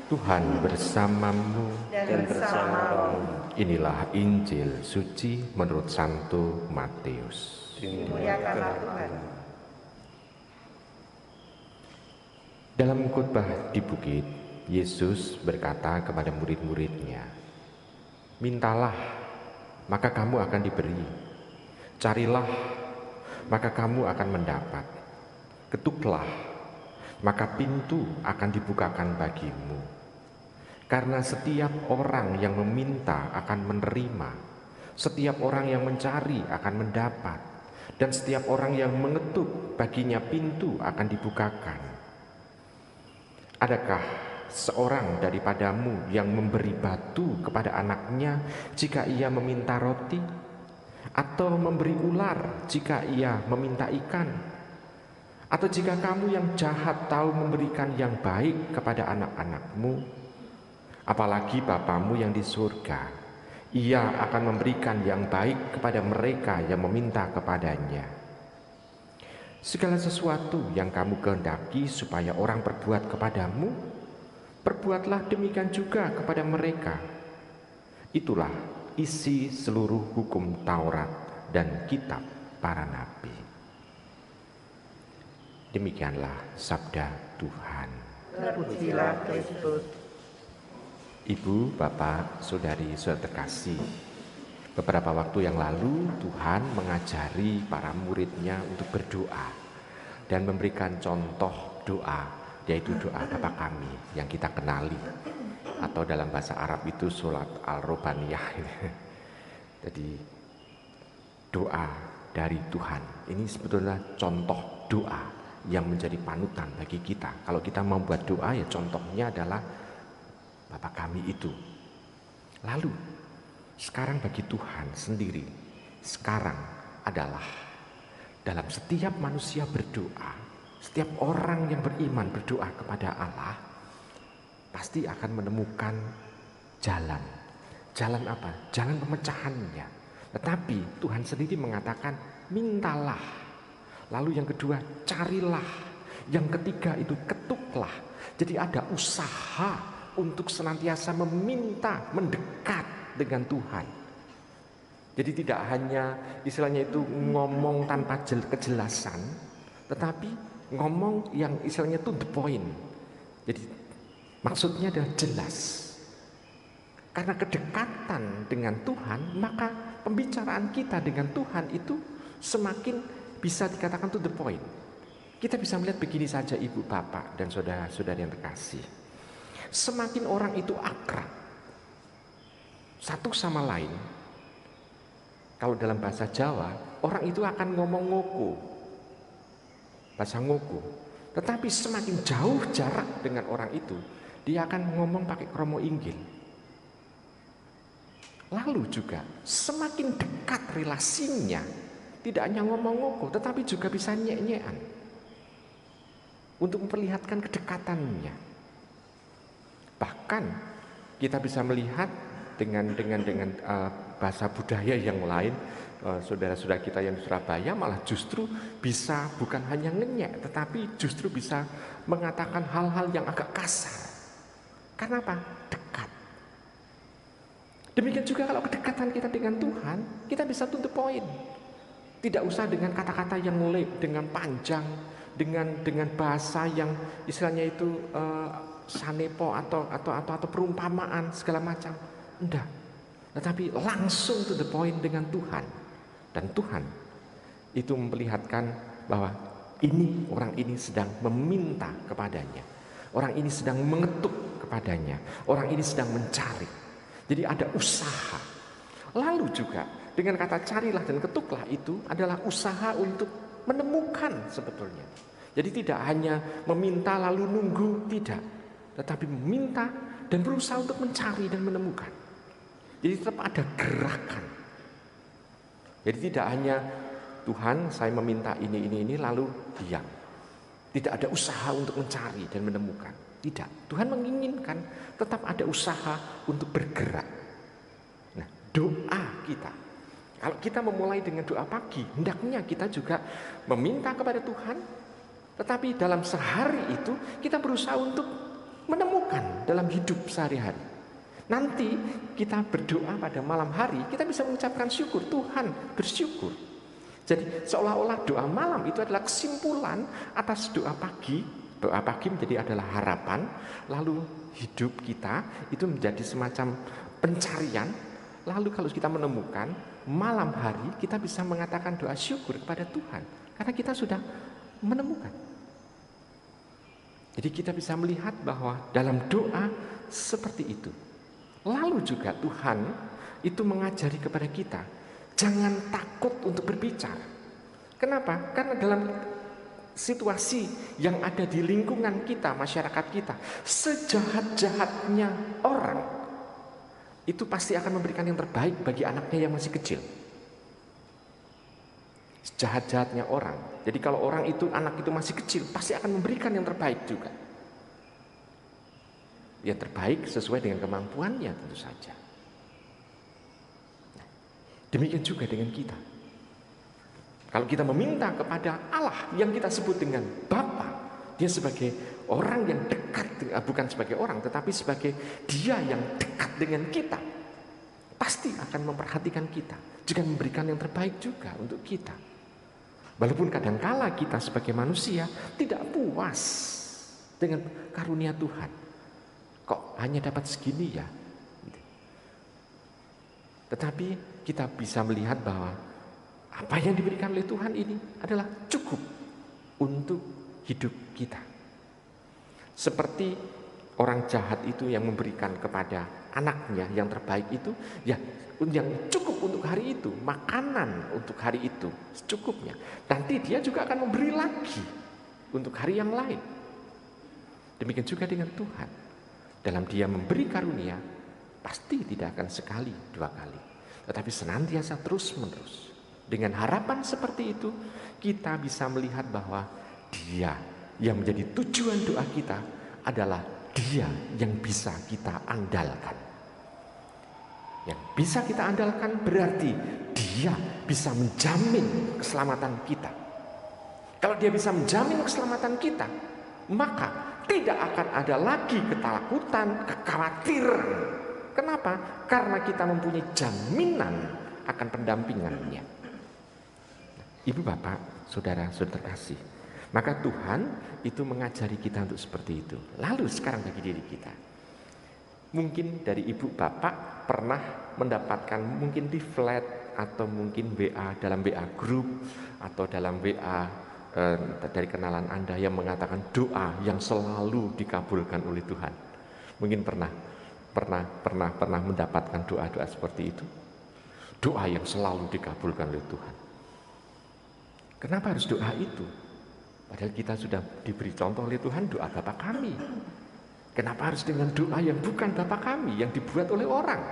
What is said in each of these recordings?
Tuhan bersamamu. dan bersamamu. Inilah Injil suci menurut Santo Matius. Dimuliakanlah Tuhan. Dalam khotbah di bukit, Yesus berkata kepada murid-muridnya, "Mintalah, maka kamu akan diberi. Carilah, maka kamu akan mendapat. Ketuklah, maka pintu akan dibukakan bagimu. Karena setiap orang yang meminta akan menerima, setiap orang yang mencari akan mendapat, dan setiap orang yang mengetuk baginya pintu akan dibukakan. Adakah seorang daripadamu yang memberi batu kepada anaknya jika ia meminta roti? Atau memberi ular jika ia meminta ikan? Atau jika kamu yang jahat tahu memberikan yang baik kepada anak-anakmu, apalagi Bapamu yang di surga, ia akan memberikan yang baik kepada mereka yang meminta kepadanya. Segala sesuatu yang kamu kehendaki supaya orang perbuat kepadamu, perbuatlah demikian juga kepada mereka. Itulah isi seluruh hukum Taurat dan kitab para nabi." Demikianlah sabda Tuhan. Terpujilah Kristus. Ibu, Bapak, Saudari, saudara terkasih, beberapa waktu yang lalu Tuhan mengajari para muridnya untuk berdoa dan memberikan contoh doa, yaitu doa Bapa Kami yang kita kenali, atau dalam bahasa Arab itu sholat al-robaniyah. Jadi doa dari Tuhan ini sebetulnya contoh doa yang menjadi panutan bagi kita. Kalau kita mau buat doa, ya contohnya adalah Bapa Kami itu. Lalu sekarang bagi Tuhan sendiri, sekarang adalah dalam setiap manusia berdoa, setiap orang yang beriman berdoa kepada Allah, pasti akan menemukan jalan. Jalan apa? Jalan pemecahannya. Tetapi Tuhan sendiri mengatakan, mintalah. Lalu yang kedua, carilah. Yang ketiga itu ketuklah. Jadi ada usaha untuk senantiasa meminta, mendekat dengan Tuhan. Jadi tidak hanya istilahnya itu ngomong tanpa kejelasan, tetapi ngomong yang istilahnya itu the point. Jadi maksudnya adalah jelas. Karena kedekatan dengan Tuhan, maka pembicaraan kita dengan Tuhan itu semakin bisa dikatakan to the point. Kita bisa melihat begini saja, Ibu, Bapak, dan saudara-saudari yang terkasih. Semakin orang itu akrab satu sama lain, kalau dalam bahasa Jawa, orang itu akan ngomong ngoko, bahasa ngoko. Tetapi semakin jauh jarak dengan orang itu, dia akan ngomong pakai kromo inggil. Lalu juga semakin dekat relasinya, tidak hanya ngomong ngoko, tetapi juga bisa nyek-nyekan untuk memperlihatkan kedekatannya. Bahkan kita bisa melihat dengan bahasa budaya yang lain, saudara-saudara kita yang di Surabaya malah justru bisa bukan hanya ngenyek, tetapi justru bisa mengatakan hal-hal yang agak kasar. Karena apa? Dekat. Demikian juga kalau kedekatan kita dengan Tuhan, kita bisa to the point. Tidak usah dengan kata-kata yang dengan panjang, dengan bahasa yang istilahnya itu sanepo atau perumpamaan segala macam. Enggak. Tetapi langsung to the point dengan Tuhan. Dan Tuhan itu memperlihatkan bahwa orang ini sedang meminta kepadanya. Orang ini sedang mengetuk kepadanya. Orang ini sedang mencari. Jadi ada usaha. Lalu juga dengan kata carilah dan ketuklah itu adalah usaha untuk menemukan sebetulnya. Jadi tidak hanya meminta lalu nunggu, tidak. Tetapi meminta dan berusaha untuk mencari dan menemukan. Jadi tetap ada gerakan. Jadi tidak hanya Tuhan saya meminta ini lalu diam. Tidak ada usaha untuk mencari dan menemukan. Tidak. Tuhan menginginkan tetap ada usaha untuk bergerak. Nah, doa kita. Kalau kita memulai dengan doa pagi, hendaknya kita juga meminta kepada Tuhan. Tetapi dalam sehari itu kita berusaha untuk menemukan dalam hidup sehari-hari. Nanti kita berdoa pada malam hari, kita bisa mengucapkan syukur, Tuhan bersyukur. Jadi seolah-olah doa malam itu adalah kesimpulan atas doa pagi. Doa pagi menjadi adalah harapan, lalu hidup kita itu menjadi semacam pencarian. Lalu kalau kita menemukan, malam hari kita bisa mengatakan doa syukur kepada Tuhan. Karena kita sudah menemukan. Jadi kita bisa melihat bahwa dalam doa seperti itu. Lalu juga Tuhan itu mengajari kepada kita, jangan takut untuk berbicara. Kenapa? Karena dalam situasi yang ada di lingkungan kita, masyarakat kita, sejahat-jahatnya orang itu pasti akan memberikan yang terbaik bagi anaknya yang masih kecil. Sejahat-jahatnya orang. Jadi kalau orang itu, anak itu masih kecil, pasti akan memberikan yang terbaik juga. Yang terbaik sesuai dengan kemampuannya tentu saja. Demikian juga dengan kita. Kalau kita meminta kepada Allah yang kita sebut dengan Bapa, dia sebagai orang yang dekat, bukan sebagai orang, tetapi sebagai dia yang dekat dengan kita, pasti akan memperhatikan kita, juga memberikan yang terbaik juga untuk kita. Walaupun kadangkala kita sebagai manusia tidak puas dengan karunia Tuhan. Kok hanya dapat segini ya? Tetapi kita bisa melihat bahwa apa yang diberikan oleh Tuhan ini adalah cukup untuk hidup kita. Seperti orang jahat itu yang memberikan kepada anaknya yang terbaik itu, ya yang cukup untuk hari itu, makanan untuk hari itu secukupnya. Nanti dia juga akan memberi lagi untuk hari yang lain. Demikian juga dengan Tuhan. Dalam dia memberi karunia, pasti tidak akan sekali, dua kali, tetapi senantiasa terus-menerus. Dengan harapan seperti itu, kita bisa melihat bahwa dia yang menjadi tujuan doa kita adalah dia yang bisa kita andalkan. Yang bisa kita andalkan berarti dia bisa menjamin keselamatan kita. Kalau dia bisa menjamin keselamatan kita, maka tidak akan ada lagi ketakutan, kekhawatiran. Kenapa? Karena kita mempunyai jaminan akan pendampingannya. Ibu bapak, saudara terkasih, maka Tuhan itu mengajari kita untuk seperti itu. Lalu sekarang bagi diri kita, mungkin dari ibu bapak pernah mendapatkan mungkin di flat atau mungkin WA, dalam WA group atau dalam WA dari kenalan Anda yang mengatakan doa yang selalu dikabulkan oleh Tuhan. Mungkin pernah mendapatkan doa-doa seperti itu. Doa yang selalu dikabulkan oleh Tuhan. Kenapa harus doa itu? Padahal kita sudah diberi contoh oleh Tuhan doa Bapa kami. Kenapa harus dengan doa yang bukan Bapa kami, yang dibuat oleh orang?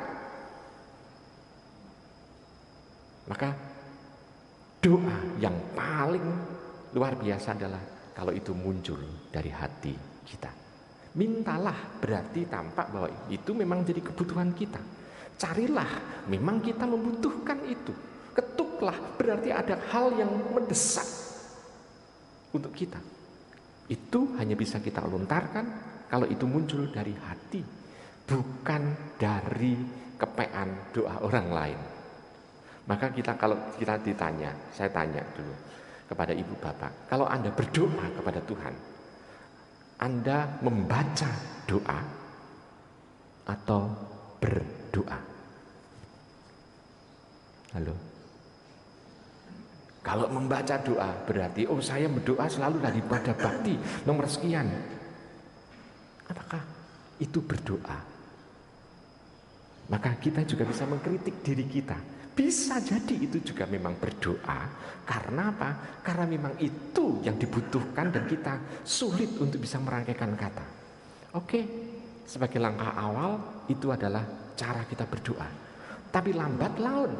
Maka doa yang paling luar biasa adalah kalau itu muncul dari hati kita. Mintalah berarti tampak bahwa itu memang jadi kebutuhan kita. Carilah, memang kita membutuhkan itu. Ketuklah berarti ada hal yang mendesak untuk kita. Itu hanya bisa kita lontarkan kalau itu muncul dari hati, bukan dari kepean doa orang lain. Maka kalau kita ditanya, saya tanya dulu kepada ibu bapak, kalau Anda berdoa kepada Tuhan, Anda membaca doa atau berdoa? Halo? Kalau membaca doa berarti saya berdoa selalu dari pada bakti nomor sekian. Apakah itu berdoa? Maka kita juga bisa mengkritik diri kita. Bisa jadi itu juga memang berdoa. Karena apa? Karena memang itu yang dibutuhkan dan kita sulit untuk bisa merangkaikan kata. Oke, sebagai langkah awal itu adalah cara kita berdoa. Tapi lambat laun.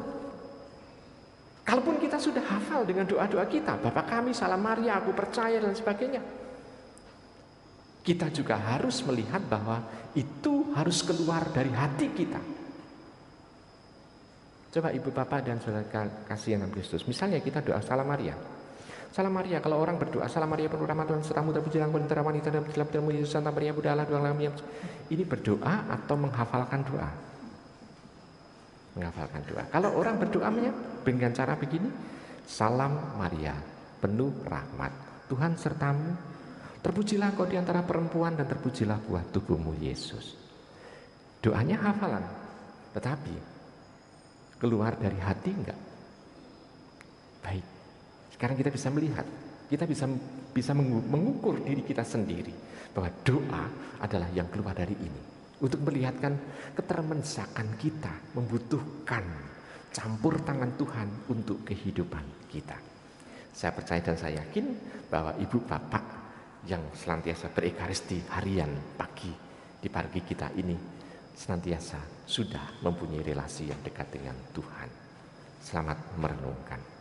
Kalaupun kita sudah hafal dengan doa-doa kita, Bapa kami, Salam Maria, aku percaya dan sebagainya, kita juga harus melihat bahwa itu harus keluar dari hati kita. Coba ibu bapak dan saudara kasih yang Kristus, misalnya kita doa Salam Maria. Salam Maria, kalau orang berdoa, Salam Maria penuh rahmat Tuhan sertamu, terpujilah engkau di antara wanita dan terpujilah putramu Yesus. Santa Maria Bunda Allah, doalah kami yang... Ini berdoa atau menghafalkan doa? Menghafalkan doa. Kalau orang berdoanya dengan cara begini, Salam Maria, penuh rahmat, Tuhan sertamu, terpujilah engkau di antara perempuan dan terpujilah buah tubuhmu Yesus. Doanya hafalan, tetapi keluar dari hati enggak? Baik. Sekarang kita bisa melihat, kita bisa mengukur diri kita sendiri bahwa doa adalah yang keluar dari ini. Untuk melihatkan ketermensakan kita membutuhkan campur tangan Tuhan untuk kehidupan kita. Saya percaya dan saya yakin bahwa ibu bapak yang senantiasa berekaristi harian di pagi kita ini senantiasa sudah mempunyai relasi yang dekat dengan Tuhan. Selamat merenungkan.